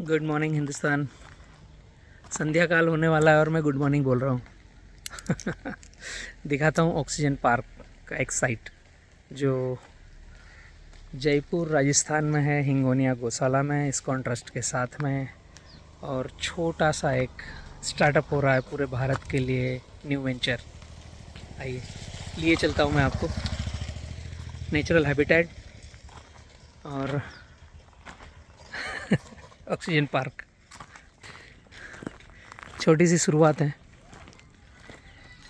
Good morning Hindustan. संध्या काल होने वाला है और मैं गुड मॉर्निंग बोल रहा हूँ। दिखाता हूँ ऑक्सीजन पार्क का एक साइट जो जयपुर राजस्थान में है, हिंगोनिया गौशाला में, इस्कॉन ट्रस्ट के साथ में। और छोटा सा एक स्टार्टअप हो रहा है पूरे भारत के लिए, न्यू वेंचर। आइए लिए चलता हूँ मैं आपको नेचुरल हैबिटेट और ऑक्सीजन पार्क। छोटी सी शुरुआत है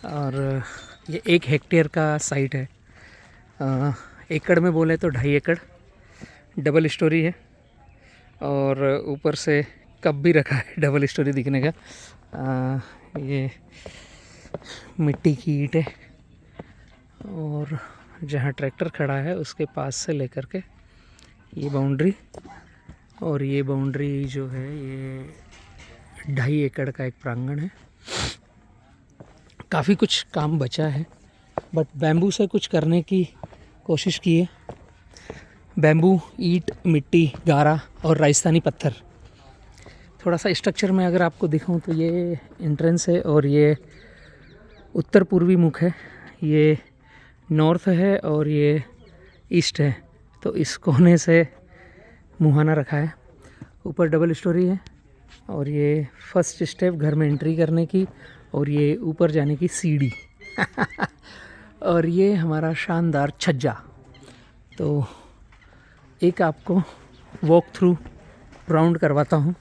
और ये 1 हेक्टेयर का साइट है। एकड़ में बोले तो 2.5 एकड़, डबल स्टोरी है और ऊपर से कप भी रखा है डबल स्टोरी दिखने का। ये मिट्टी की ईंट है और जहाँ ट्रैक्टर खड़ा है उसके पास से लेकर के ये बाउंड्री, और ये बाउंड्री जो है ये 2.5 एकड़ का एक प्रांगण है। काफ़ी कुछ काम बचा है बट बैम्बू से कुछ करने की कोशिश की है। बैम्बू, ईंट, मिट्टी, गारा और राजस्थानी पत्थर। थोड़ा सा स्ट्रक्चर में अगर आपको दिखाऊं तो ये एंट्रेंस है और ये उत्तर पूर्वी मुख है, ये नॉर्थ है और ये ईस्ट है। तो इस कोने से मुहाना रखा है। ऊपर डबल स्टोरी है और ये फर्स्ट स्टेप घर में एंट्री करने की, और ये ऊपर जाने की सीढ़ी। और ये हमारा शानदार छज्जा। तो एक आपको वॉक थ्रू राउंड करवाता हूँ।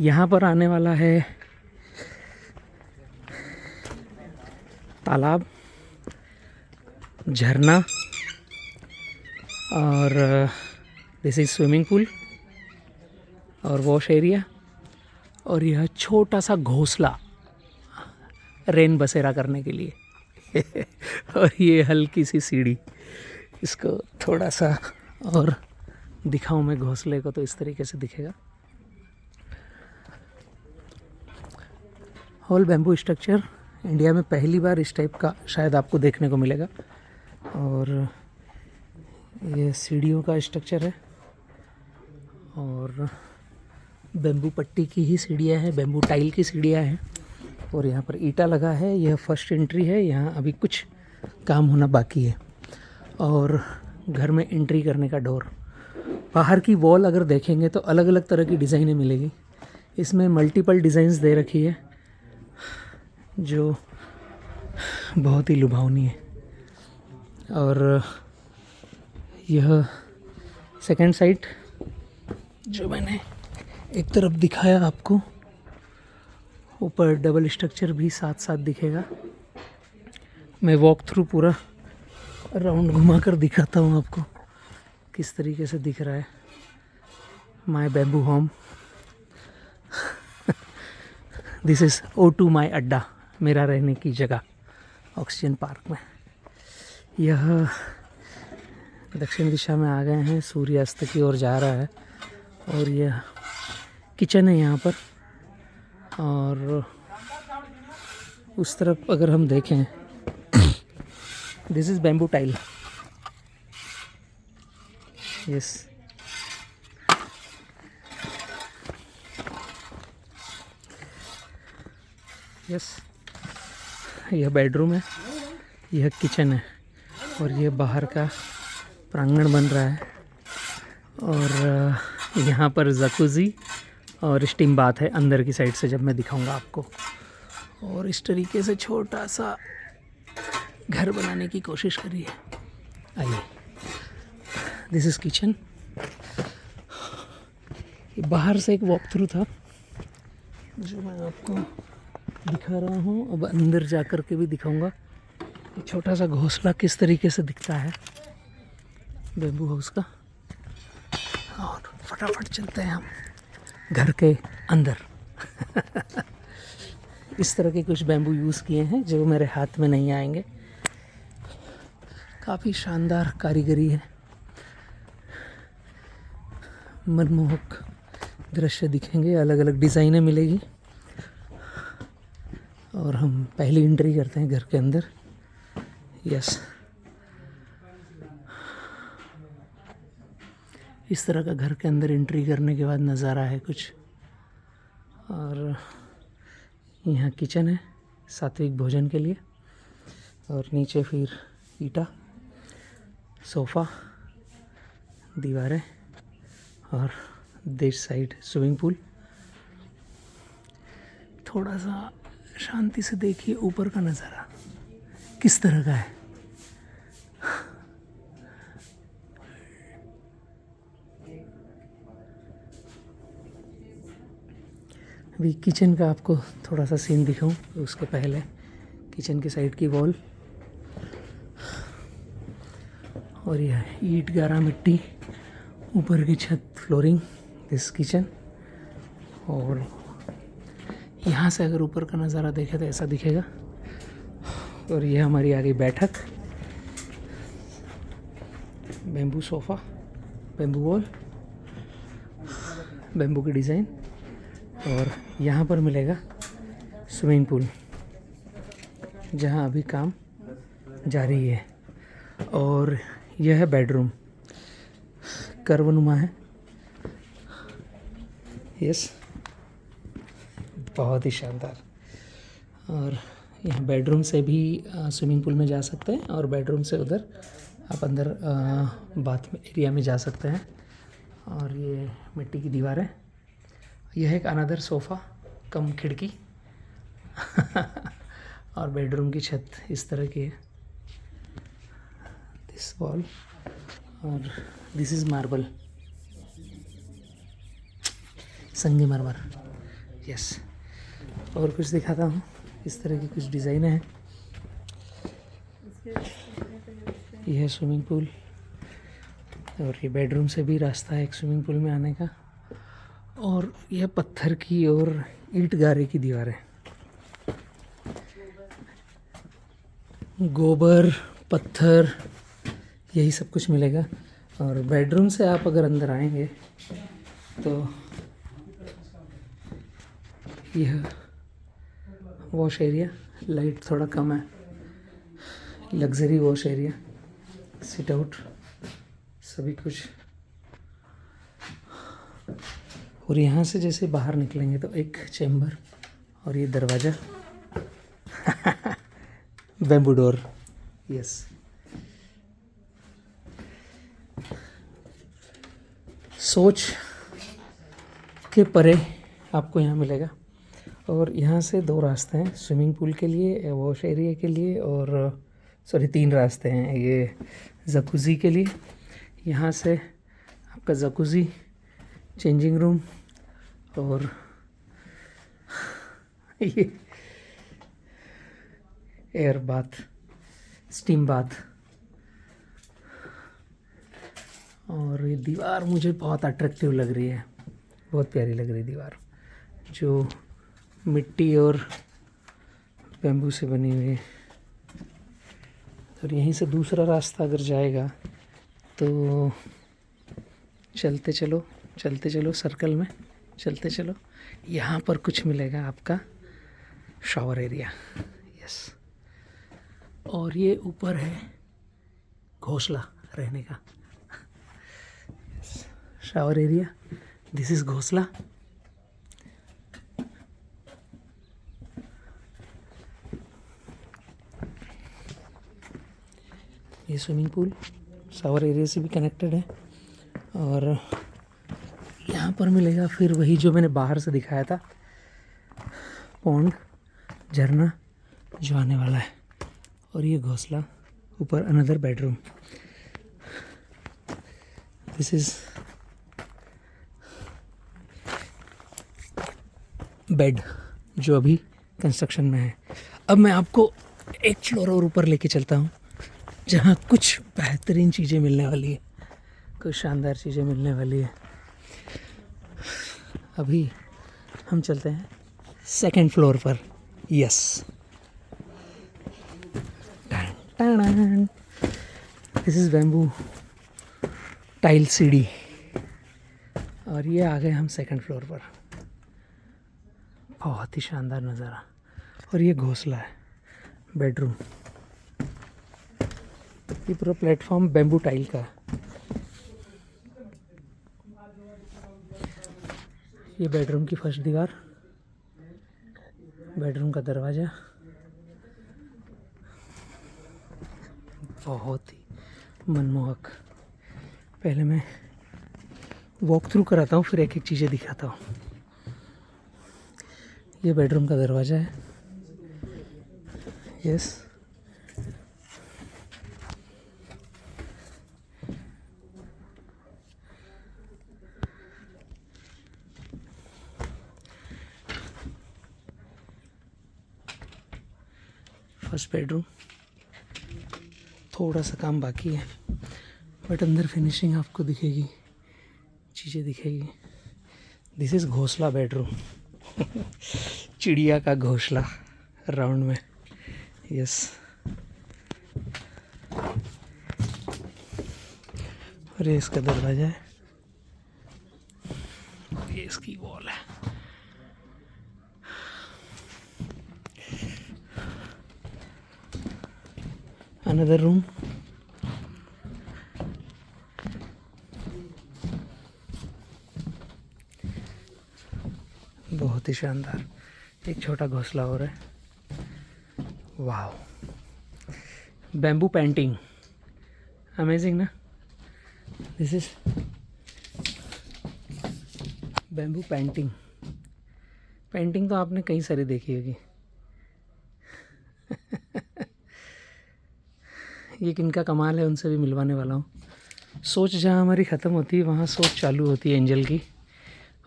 यहाँ पर आने वाला है तालाब, झरना और दिस इज स्विमिंग पूल और वॉश एरिया, और यह छोटा सा घोंसला रेन बसेरा करने के लिए। और ये हल्की सी सीढ़ी। इसको थोड़ा सा और दिखाऊं मैं घोंसले को तो इस तरीके से दिखेगा। होल बैम्बू स्ट्रक्चर, इंडिया में पहली बार इस टाइप का शायद आपको देखने को मिलेगा। और ये सीढ़ियों का स्ट्रक्चर है और बैम्बू पट्टी की ही सीढ़ियाँ हैं, बैम्बू टाइल की सीढ़ियाँ हैं। और यहाँ पर ईंटा लगा है। यह फर्स्ट एंट्री है, यहाँ अभी कुछ काम होना बाकी है। और घर में एंट्री करने का डोर। बाहर की वॉल अगर देखेंगे तो अलग अलग तरह की डिज़ाइनें मिलेगी। इसमें मल्टीपल डिज़ाइंस दे रखी है जो बहुत ही लुभावनी है। और यह सेकंड साइट जो मैंने एक तरफ दिखाया आपको, ऊपर डबल स्ट्रक्चर भी साथ साथ दिखेगा। मैं वॉक थ्रू पूरा राउंड घुमा कर दिखाता हूँ आपको किस तरीके से दिख रहा है my bamboo home. This is O2 my अड्डा, मेरा रहने की जगह ऑक्सीजन पार्क में। यह दक्षिण दिशा में आ गए हैं, सूर्यास्त की ओर जा रहा है। और यह किचन है यहाँ पर। और उस तरफ अगर हम देखें, this is bamboo tile. Yes, yes, यह बेडरूम है, यह किचन है और यह बाहर का प्रांगण बन रहा है। और यहाँ पर जकूज़ी और स्टीम बाथ है अंदर की साइड से, जब मैं दिखाऊंगा आपको। और इस तरीके से छोटा सा घर बनाने की कोशिश करिए। आइए, दिस इज़ किचन। बाहर से एक वॉक थ्रू था जो मैं आपको दिखा रहा हूँ। अब अंदर जा कर के भी दिखाऊंगा छोटा सा घोंसला किस तरीके से दिखता है बैम्बू हाउस का। और फटाफट चलते हैं हम घर के अंदर। इस तरह के कुछ बैम्बू यूज़ किए हैं जो मेरे हाथ में नहीं आएंगे। काफ़ी शानदार कारीगरी है, मनमोहक दृश्य दिखेंगे, अलग अलग डिज़ाइनें मिलेगी। और हम पहली एंट्री करते हैं घर के अंदर। यस, इस तरह का घर के अंदर एंट्री करने के बाद नज़ारा है कुछ। और यहाँ किचन है सात्विक भोजन के लिए, और नीचे फिर ईटा, सोफ़ा, दीवारें, और दिस साइड स्विमिंग पूल। थोड़ा सा शांति से देखिए ऊपर का नज़ारा किस तरह का है। अभी किचन का आपको थोड़ा सा सीन दिखाऊं उसके पहले किचन के साइड की वॉल, और यह ईंट गारा मिट्टी, ऊपर की छत, फ्लोरिंग, दिस किचन। और यहाँ से अगर ऊपर का नज़ारा देखें तो ऐसा दिखेगा। और ये हमारी आ गई बैठक, bamboo sofa, bamboo wall, bamboo की डिज़ाइन। और यहाँ पर मिलेगा स्विमिंग पूल, जहाँ अभी काम जारी है। और यह है बेडरूम, कर्वनुमा है, यस, बहुत ही शानदार। और यहाँ बेडरूम से भी स्विमिंग पूल में जा सकते हैं, और बेडरूम से उधर आप अंदर बाथ एरिया में जा सकते हैं। और ये मिट्टी की दीवार है। यह एक अनदर सोफ़ा कम खिड़की और बेडरूम की छत इस तरह की है, दिस वॉल। और दिस इज़ मार्बल, संगमरमर, यस। और कुछ दिखाता हूँ, इस तरह की कुछ डिज़ाइनें हैं। यह है स्विमिंग पूल, और ये बेडरूम से भी रास्ता है एक स्विमिंग पूल में आने का। और यह पत्थर की और ईंट गारे की दीवार है, गोबर, पत्थर, यही सब कुछ मिलेगा। और बेडरूम से आप अगर अंदर आएंगे तो यह वॉश एरिया, लाइट थोड़ा कम है, luxury wash area, sit out, सभी कुछ। और यहाँ से जैसे बाहर निकलेंगे तो एक चेम्बर, और ये दरवाज़ा बेम्बू डोर, यस। सोच के परे आपको यहाँ मिलेगा। और यहाँ से 2 रास्ते हैं, स्विमिंग पूल के लिए, वॉश एरिया के लिए, और सॉरी 3 रास्ते हैं, ये जकूज़ी के लिए। यहाँ से आपका जकूज़ी, चेंजिंग रूम, और ये एयर बाथ, स्टीम बाथ। और ये दीवार मुझे बहुत अट्रैक्टिव लग रही है, बहुत प्यारी लग रही है दीवार, जो मिट्टी और बेम्बू से बनी हुई है। और यहीं से दूसरा रास्ता अगर जाएगा तो चलते चलो सर्कल में चलते चलो, यहाँ पर कुछ मिलेगा आपका शावर एरिया, यस। और ये ऊपर है घोंसला रहने का, शावर एरिया, दिस इज़ घोंसला। ये स्विमिंग पूल शावर एरिया से भी कनेक्टेड है। और यहाँ पर मिलेगा फिर वही जो मैंने बाहर से दिखाया था, पॉन्ड, झरना जो आने वाला है। और ये घोंसला, ऊपर another bedroom, this is bed जो अभी कंस्ट्रक्शन में है। अब मैं आपको एक फ्लोर और ऊपर लेके चलता हूँ, जहाँ कुछ बेहतरीन चीज़ें मिलने वाली है, कुछ शानदार चीज़ें मिलने वाली है। अभी हम चलते हैं 2nd फ्लोर पर, yes. This is bamboo tile सीढ़ी, और ये आ गए हम 2nd फ्लोर पर। बहुत ही शानदार नज़ारा। और ये घोंसला है, बेडरूम। ये पूरा प्लेटफॉर्म बेम्बू टाइल का है। ये बेडरूम की फर्स्ट दीवार, बेडरूम का दरवाज़ा, बहुत ही मनमोहक। पहले मैं वॉक थ्रू कराता हूँ, फिर एक एक चीज़ें दिखाता हूँ। ये बेडरूम का दरवाज़ा है। Yes, first bedroom. थोड़ा सा काम बाकी है, बट अंदर फिनिशिंग आपको दिखेगी, चीज़ें दिखेगी। दिस इज़ घोंसला बेडरूम। चिड़िया का घोंसला राउंड में। यस, और ये इसका दरवाज़ा है, ये इसकी वॉल है। Another room. बहुत ही शानदार। एक छोटा घोंसला और है। वाह, बैम्बू पेंटिंग, अमेजिंग ना। This is bamboo painting. Painting तो आपने कई सारी देखी होगी। ये किनका कमाल है, उनसे भी मिलवाने वाला हूँ। सोच जहाँ हमारी ख़त्म होती है वहाँ सोच चालू होती है एंजल की।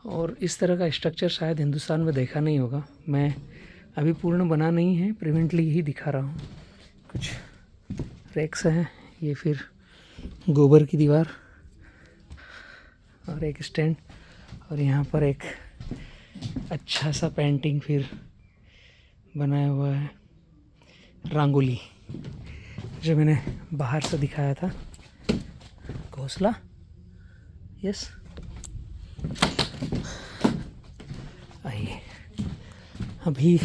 और इस तरह का स्ट्रक्चर शायद हिंदुस्तान में देखा नहीं होगा। मैं अभी पूर्ण बना नहीं है, प्रिवेंटली ही दिखा रहा हूँ। कुछ रैक्स हैं, ये फिर गोबर की दीवार और एक स्टैंड, और यहाँ पर एक अच्छा सा पेंटिंग फिर बनाया हुआ है, रंगोली, जो मैंने बाहर से दिखाया था। घोंसला। यस, आइए अभी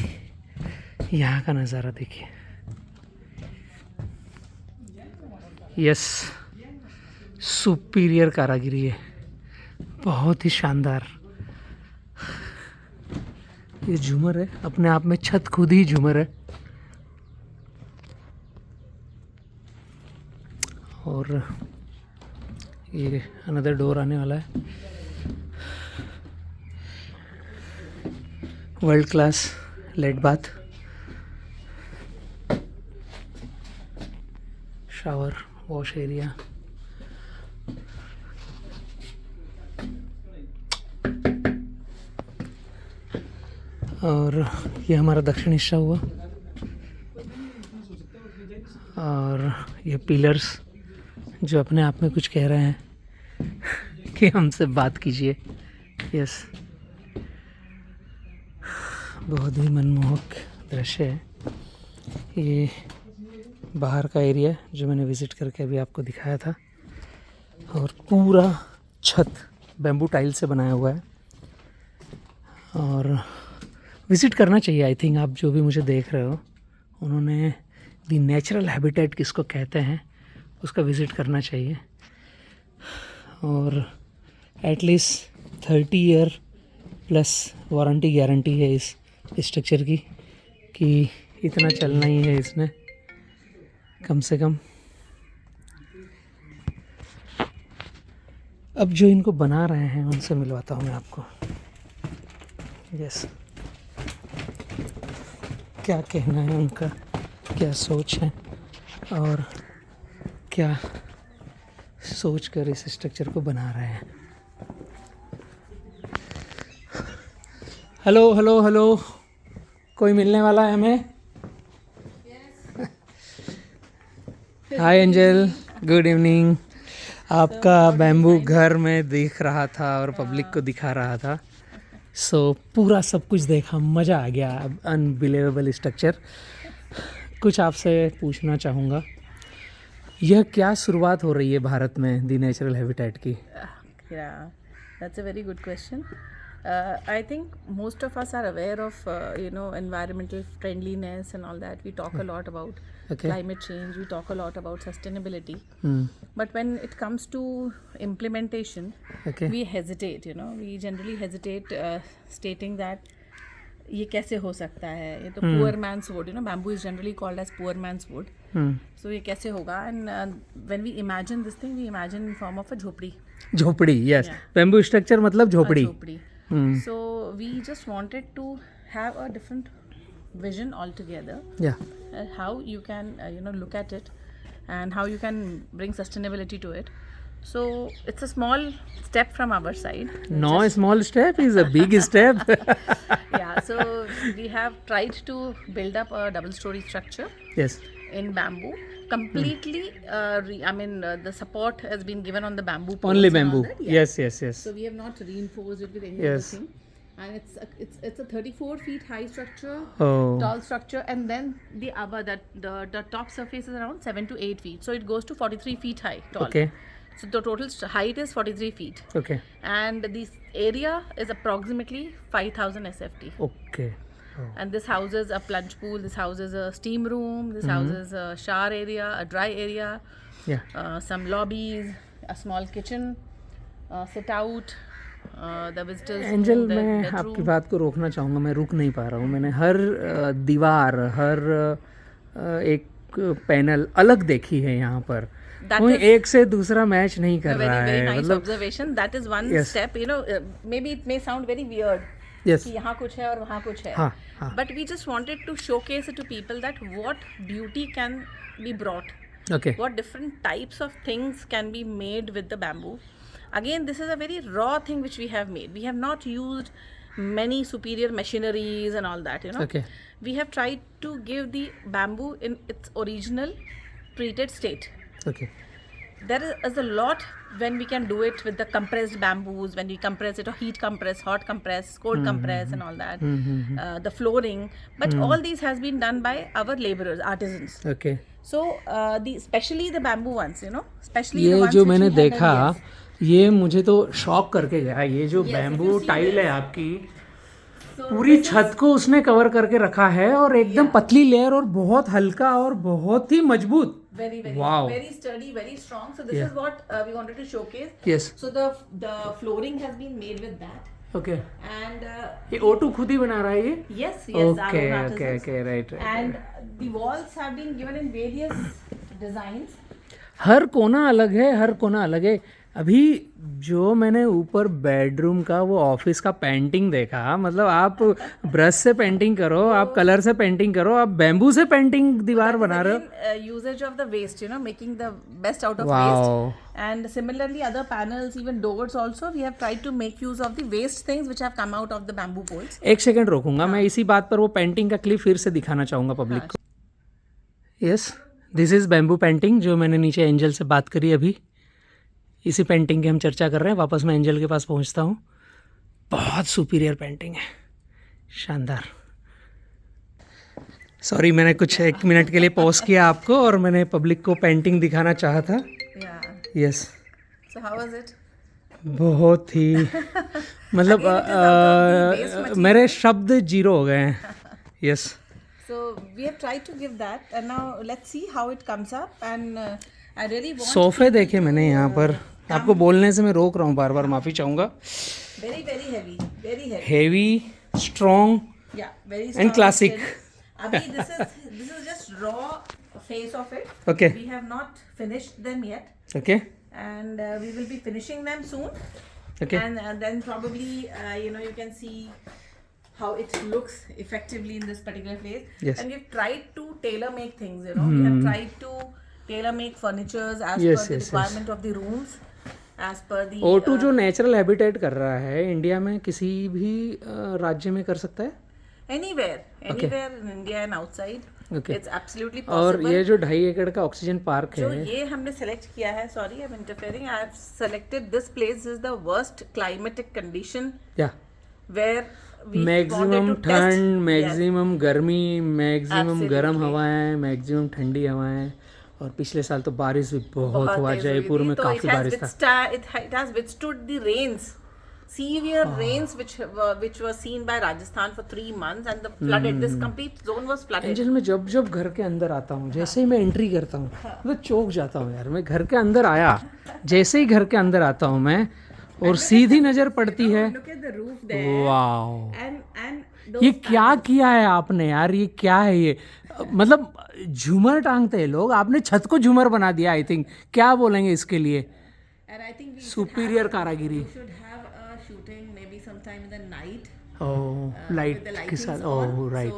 यहाँ का नज़ारा देखिए। यस, सुपीरियर कारागिरी है, बहुत ही शानदार। ये झूमर है, अपने आप में छत खुद ही झूमर है। और ये अनदर डोर आने वाला है। वर्ल्ड क्लास लेट बाथ, शावर, वॉश एरिया। और ये हमारा दक्षिण हिस्सा हुआ। और ये पिलर्स जो अपने आप में कुछ कह रहे हैं कि हमसे बात कीजिए। यस, बहुत ही मनमोहक दृश्य है। ये बाहर का एरिया जो मैंने विज़िट करके अभी आपको दिखाया था। और पूरा छत बैम्बू टाइल से बनाया हुआ है। और विज़िट करना चाहिए। आई थिंक आप जो भी मुझे देख रहे हो, उन्होंने दी नेचुरल हैबिटेट किसको कहते हैं उसका विज़िट करना चाहिए। और at least 30 year plus warranty guarantee है इस स्ट्रक्चर की, कि इतना चलना ही है इसने कम से कम। अब जो इनको बना रहे हैं उनसे मिलवाता हूँ मैं आपको। यस, क्या कहना है उनका, क्या सोच है और क्या सोच कर इस स्ट्रक्चर को बना रहे हैं। हेलो हेलो हेलो, कोई मिलने वाला है हमें? हाय एंजल, गुड इवनिंग। आपका बैम्बू घर में देख रहा था और पब्लिक को दिखा रहा था। सो पूरा सब कुछ देखा, मज़ा आ गया। Unbelievable structure. कुछ आपसे पूछना चाहूँगा, यह क्या शुरुआत हो रही है भारत में दी नेचुरल हैबिटेट की? Yeah, that's a very good question. I think most of us are aware of environmental friendliness and all that. We talk a lot about Okay. climate change. We talk a lot about sustainability. Hmm. But when it comes to implementation, Okay. we hesitate. We generally hesitate stating that ये कैसे हो सकता है, ये तो poor man's wood. Bamboo is generally called as poor man's wood. Hmm. So ये कैसे होगा? And when we imagine this thing, we imagine in form of a झोपड़ी. झोपड़ी, yes. Yeah. Bamboo structure मतलब झोपड़ी. झोपड़ी. Hmm. So we just wanted to have a different vision altogether. Yeah. How you can look at it and how you can bring sustainability to it. So it's a small step from our side. No small step is a big step. Yeah, so we have tried to build up a double story structure Yes. in bamboo completely. The support has been given on the bamboo poles Only and all bamboo. that. Yes, yes, yes. So we have not reinforced it with any Yes. other thing. And it's a 34 feet high structure, Oh. tall structure, and then the top surface is around 7 to 8 feet. So it goes to 43 feet high tall. Okay. So the total height is 43 feet. Okay. And this area is approximately 5,000 SFT. Okay. Oh. And this houses a plunge pool, this houses a steam room, this houses a shower area, a dry area, Yeah. some lobbies, a small kitchen, sit out, the visitors angel, room, the मैं bedroom. आपकी बात को रोकना चाहूँगा, मैं रुक नहीं पा रहा हूँ. मैंने हर दीवार, हर एक पैनल अलग देखी है यहाँ पर. That कोई is एक से दूसरा मैच नहीं कर very, रहा very है. nice मतलब observation. That is one Yes. step. Maybe it may sound very weird yes. कि यहाँ कुछ है और वहाँ कुछ है. हाँ, हाँ. But we just wanted to showcase it to people that what beauty can be brought. Okay. What different types of things can be made with the bamboo. Again, this is a very raw thing which we have made. We have not used many superior machineries and all that. Okay. We have tried to give the bamboo in its original treated state. Okay. There is a lot when we can do it with the compressed bamboos, when we compress it or heat compress, hot compress, cold compress and all that, the flooring. But all these has been done by our laborers, artisans. Okay. So especially the bamboo ones, especially the ये ones जो which मैंने we have देखा, done, yes. ये मुझे तो shock करके गया. ये जो Yes, bamboo if you see tile है this. आपकी, So पूरी this is- छत को उसने कवर करके रखा है और एकदम Yeah. पतली लेयर और बहुत हल्का और बहुत ही मजबूत. very, very, Wow. very sturdy, very strong. So this Yeah. is what we wanted to showcase. Yes. So the flooring has been made with that. Okay. And ये O2 खुद ही बना रहा है ये? yes, our own okay artisans. Okay okay, right. And the walls have been given in various designs. हर कोना अलग है, हर कोना अलग है. अभी जो मैंने ऊपर बेडरूम का वो ऑफिस का पेंटिंग देखा, मतलब आप ब्रश से पेंटिंग करो, आप कलर से पेंटिंग करो, आप बैम्बू से पेंटिंग दीवार बना रहे हो. Again, usage of the waste, making the best out of Wow. waste. And similarly, other panels, even doors also, we have tried to make use of the waste things which have come out of the bamboo poles. एक second रोकूंगा, मैं इसी बात पर वो painting का clip फिर से दिखाना चाहूँगा पब्लिक को. Yes, this is bamboo painting जो मैंने नीचे एंजल से बात करी अभी. इसी पेंटिंग की हम चर्चा कर रहे हैं. वापस मैं एंजल के पास पहुंचता हूं. बहुत सुपीरियर पेंटिंग है, शानदार. सॉरी, मैंने कुछ एक मिनट के लिए पॉज किया आपको और मैंने पब्लिक को पेंटिंग दिखाना चाहा था. Yeah. Yes. So how was it? बहुत ही मतलब Again, it is out of the waste material. मेरे शब्द जीरो हो गए हैं. Yes. So we have tried to give that, and now let's see how it comes up. And I really want सोफे देखे मैंने यहाँ पर. आपको बोलने से मैं रोक रहा हूँ, बार बार माफ़ी चाहूँगा. very, very heavy, very heavy. Heavy, strong Yeah, very and strong classic. steady. Abhi, this is just raw face of it. Okay. We have not finished them yet, okay and we will be finishing them soon. Okay. And then probably you can see how it looks effectively in this particular place. Yes. And we've tried to tailor make things. We have tried to tailor make furnitures as Yes, per the yes, requirement of the rooms, as per the O2 जो natural habitat कर रहा है India में, किसी भी राज्य में कर सकता है. anywhere in India and outside. Okay. It's absolutely और possible. ये जो 2.5 एकड़ का ऑक्सीजन पार्क जो है, ये हमने सेलेक्ट किया है, sorry I am interfering, I have selected this place is the worst climatic condition या वेयर मैक्सिमम ठंड, मैक्सिमम गर्मी, मैक्सिमम गर्म हवाएं, मैक्सिमम ठंडी हवाएं. और पिछले साल तो बारिश भी बहुत हुआ, जयपुर में काफ़ी बारिश था. it has withstood the rains severe rains which were seen by Rajasthan for 3 months, and the flooded. This complete zone was flooded. Angel, मैं जब जब घर के अंदर आता हूँ, जैसे ही मैं एंट्री करता हूँ, मैं चौंक जाता हूँ यार। मैं घर के अंदर आया, जैसे ही घर के अंदर आता हूँ मैं, और सीधी नज़र पड़ती है, Look at the roof there. Wow, And ये क्या किया है आपने यार, ये क्या है ये? मतलब झूमर टांगते हैं लोग, आपने छत को झूमर बना दिया। आई थिंक, क्या बोलेंगे इसके लिए? and I think we superior कारागिरी। should have a shooting maybe sometime in the night. Oh, light with the के साथ। lightings on. Oh right,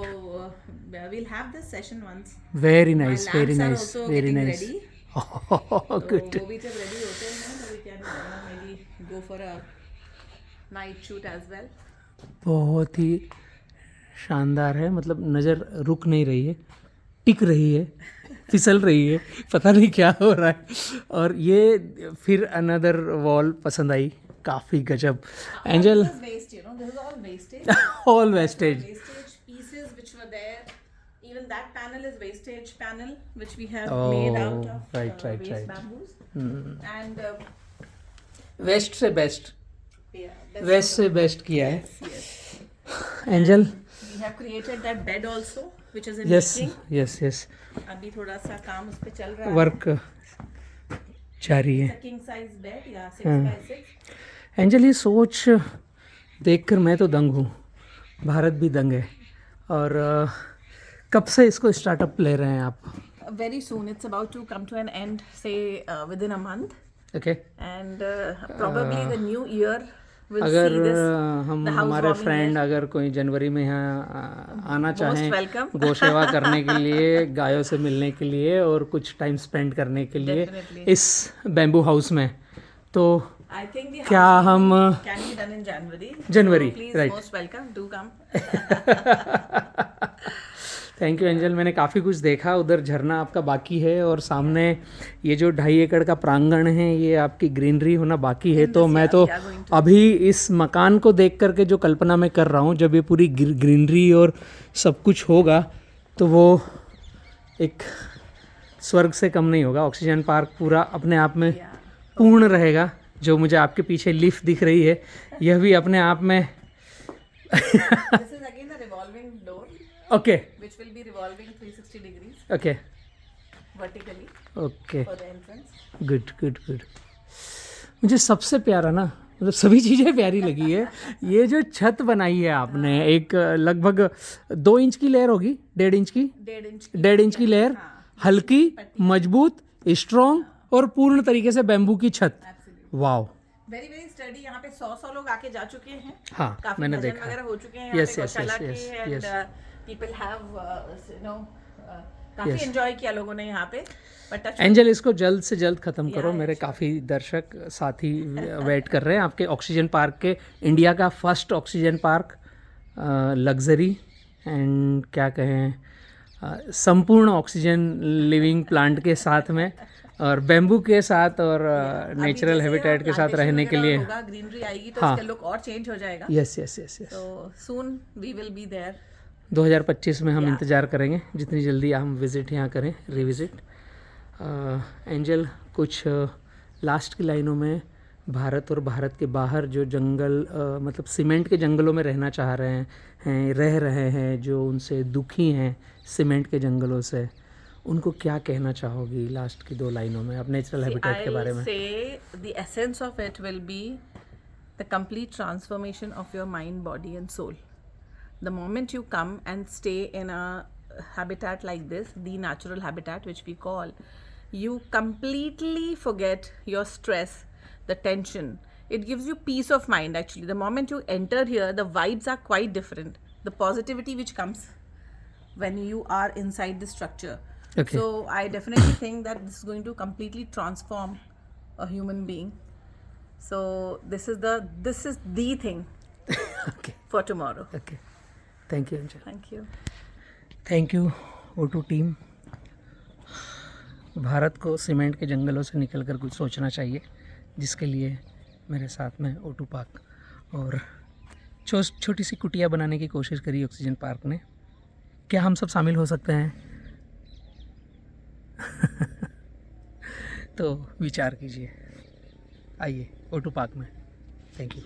So we'll have this session once. Very nice, My very lamps are nice, also very getting nice. ready. Good. तो वो भी जब ready होते हैं तो we can maybe go for a night shoot as well. बहुत ही शानदार है, मतलब नज़र रुक नहीं रही है, टिक रही है, फिसल रही है, पता नहीं क्या हो रहा है। और ये फिर अनदर वॉल पसंद आई, काफ़ी गजब। Angel, This is waste, you know. This is all wastage. All wastage. Wastage pieces which were there. Even that panel is wastage panel which we have Oh, made out of right, waste right. bamboos. And waste से best, yeah, that's waste से best किया है yes. Angel. We have created that bed also, which is in yes making. Yes yes, अभी थोड़ा सा काम उस पे चल रहा है. वर्क जारी है। It's a king size bed, yeah, 6x6. Angel, ये सोच देखकर मैं तो दंग हूँ, भारत भी दंग है। और कब से इसको स्टार्टअप ले रहे हैं आप? Very soon, it's about to come to an end, say within a month, okay, and probably the new year will अगर see this. हम the हमारे housewarming फ्रेंड there. अगर कोई जनवरी में यहाँ आना चाहें welcome. गौ सेवा करने के लिए, गायों से मिलने के लिए और कुछ टाइम स्पेंड करने के लिए Definitely. इस बैम्बू हाउस में, तो I think the क्या हम can be done in January. January, So please, right. most welcome. Do come. Thank you angel. मैंने काफ़ी कुछ देखा, उधर झरना आपका बाकी है और सामने ये जो 2.5 एकड़ का प्रांगण है, ये आपकी ग्रीनरी होना बाकी है। तो मैं तो अभी इस मकान को देख करके जो कल्पना मैं कर रहा हूँ, जब ये पूरी ग्रीनरी और सब कुछ होगा तो वो एक स्वर्ग से कम नहीं होगा। ऑक्सीजन पार्क पूरा अपने आप में पूर्ण रहेगा। जो मुझे आपके पीछे लिफ्ट दिख रही है, यह भी अपने आप में This is again a revolving door, okay which will be revolving 360 degrees okay vertically okay, for the entrance. Good good good. मुझे सबसे प्यारा ना, मतलब सभी चीज़ें प्यारी लगी है, ये जो छत बनाई है आपने, एक लगभग 2 इंच की लेयर होगी, 1.5 इंच की, 1.5 inch. 1.5 इंच की लेयर, हल्की, मजबूत, स्ट्रॉन्ग और पूर्ण तरीके से बैम्बू की छत। Absolutely. Wow, Very very sturdy. यहाँ पे 100 लोग आके जा चुके हैं. हाँ काफी मैंने भजन देखा। वगैरह हो चुके हैं Yes, यहाँ पे yes, गौशाला yes, के, yes, and yes. people have काफी एंजॉय किया लोगों ने यहाँ पे. But touch एंजल, इसको जल्द से जल्द ख़त्म करो। Yeah, मेरे काफ़ी दर्शक साथी वेट कर रहे हैं आपके ऑक्सीजन पार्क के, इंडिया का first oxygen park, luxury and क्या कहें, संपूर्ण ऑक्सीजन लिविंग प्लांट के साथ में, और बैम्बू के साथ और नेचुरल हैबिटेट के साथ रहने के लिए। ग्रीनरी आएगी तो हाँ। इसका लुक और चेंज हो जाएगा. Yes yes yes yes. So soon we will be there. 2025 में हम इंतज़ार करेंगे, जितनी जल्दी हम विज़िट यहाँ करें, रिविज़िट। एंजल, कुछ लास्ट की लाइनों में भारत और भारत के बाहर जो जंगल, मतलब सीमेंट के जंगलों में रहना चाह रहे हैं, रह रहे हैं, जो उनसे दुखी हैं सीमेंट के जंगलों से, उनको क्या कहना चाहोगी लास्ट की 2 लाइनों में, अब नेचुरल हैबिटेट के बारे में? I'll say the essence of it will be the complete transformation of your mind, body and soul. The moment you come and stay in a habitat like this, the natural habitat which we call, you completely forget your stress, the tension. It gives you peace of mind actually. The moment you enter here, the vibes are quite different. The positivity which comes when you are inside the structure. Okay. So I definitely think that this is going to completely transform a human being. So this is the thing okay for tomorrow. Okay, thank you angel. Thank you. Thank you O2 team. Bharat को cement के जंगलों से निकलकर कुछ सोचना चाहिए, जिसके लिए मेरे साथ में O2 पार्क और छोटी सी कुटिया बनाने की कोशिश करी ऑक्सीजन पार्क ने। क्या हम सब शामिल हो सकते हैं? तो विचार कीजिए, आइए O2 पार्क में। Thank you.